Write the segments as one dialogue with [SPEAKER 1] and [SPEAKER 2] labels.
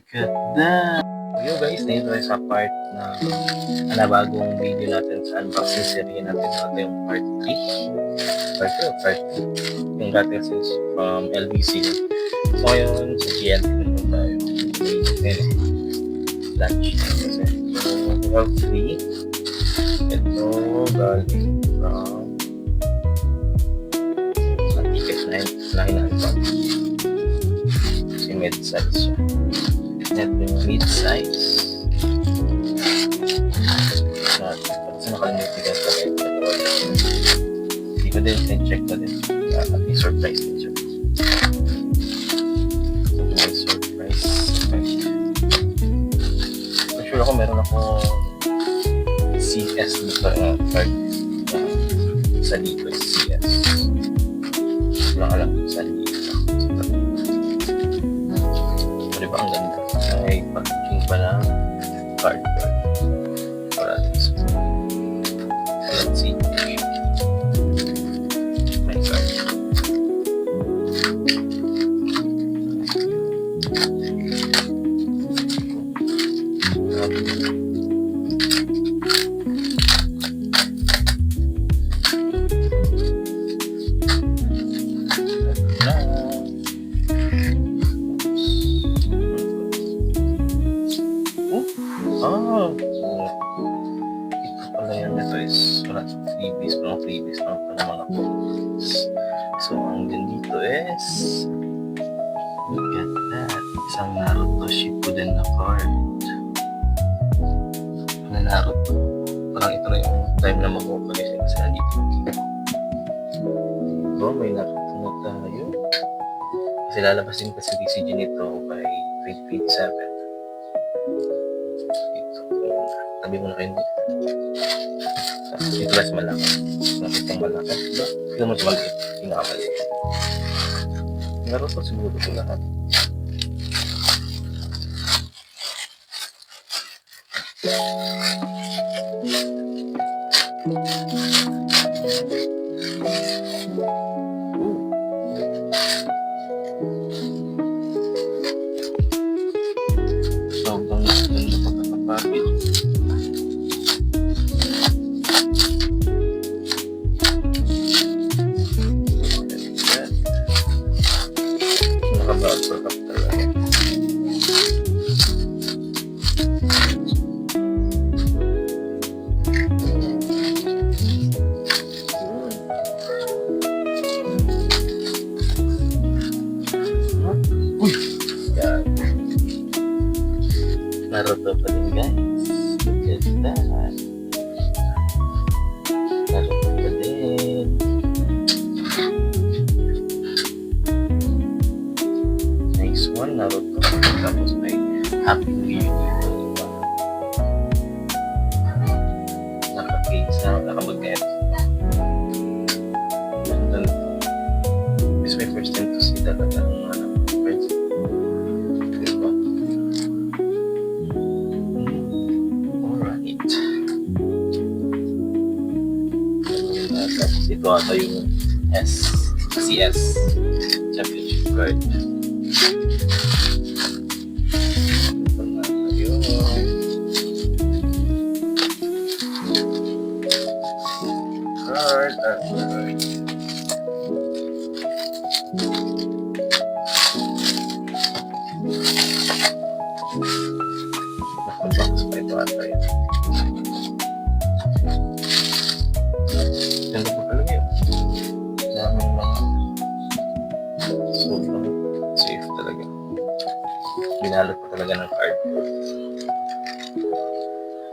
[SPEAKER 1] Ganda! Yo guys, dito tayo sa part na bagong video natin sa unboxing series natin. Ito yung part 3. Part 2. Yung dati since from LBC. So ngayon, sa GLT naman tayo. Lunch. Kasi we have 3. Ito galing from sa ticket na hinahanap. Kasi mid-size siya. Net yung mid-size. Kasi nakalimutin ka sa red. Hindi ko din check ko din. At least surprise din siya. Surprise. For sure ako meron ako CS dito card sa dito CS. Walang alam sa dito. Diba ang ganda? May packaging pa na cardboard. Para let's see. May card. Ito pala yan. Ito is wala sa freebies. Mga freebies lang pala mga points. So, ang din dito is look at that. Isang Naruto Shippuden na card. Na Naruto. Parang ito na yung time na mag-open kasi nandito. Diba? May Naruto na tayo. Kasi lalabas din kasi DCG nito by 2027. Sabi mo na kayo dito. Ito mas malaki. Nakitang malaki. Ito mas malaki. Pinakamaliit. Naruto siguro ito lahat. Sobrang ganda pagkakapagid. Naruto pa din guys. Look at that. Naruto pa din. Nice one, Naruto. Tapos may Happy New Year dito. Naka-case na, naka-magnet. This is my first time to see talaga ng friends. Ito ata yung CS Championship card. Ito na tayo. Card. Nakabox pa ito ata yun. Ganda po talaga yun. Daming mga sobrang safe talaga. Binalot pa talaga ng card.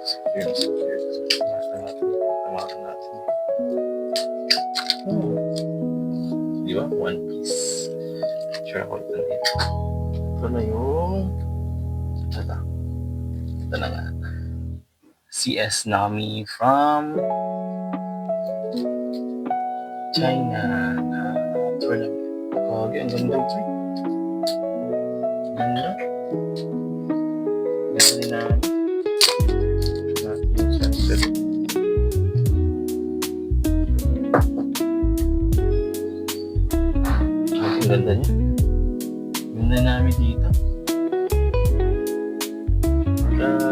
[SPEAKER 1] Secure. Tamakan natin. Di ba? One Piece. Sure ako ito na ito. Ito na yung ito na nga. CS Nami from China na tournament. Kage, ang ganda ito eh. Ganda. Ganda din namin. Yung sunset. Ang ganda niya. Ganda namin dito.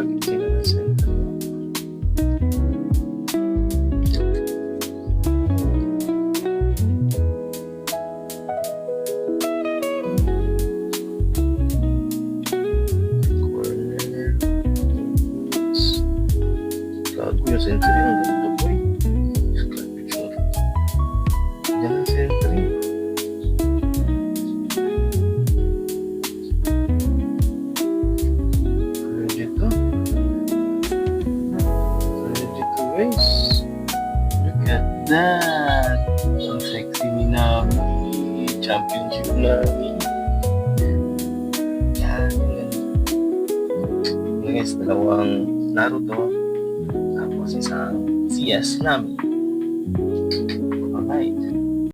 [SPEAKER 1] gitna ng center. Corner. Gago yung center yung ganda po eh. Picture. Yan ang center eh. Dito. Dito guys. Look at that. Ang sexy ni Nami. Championship Nami. Yan. Yan guys, dalawang Naruto. Tapos isang CS Nami.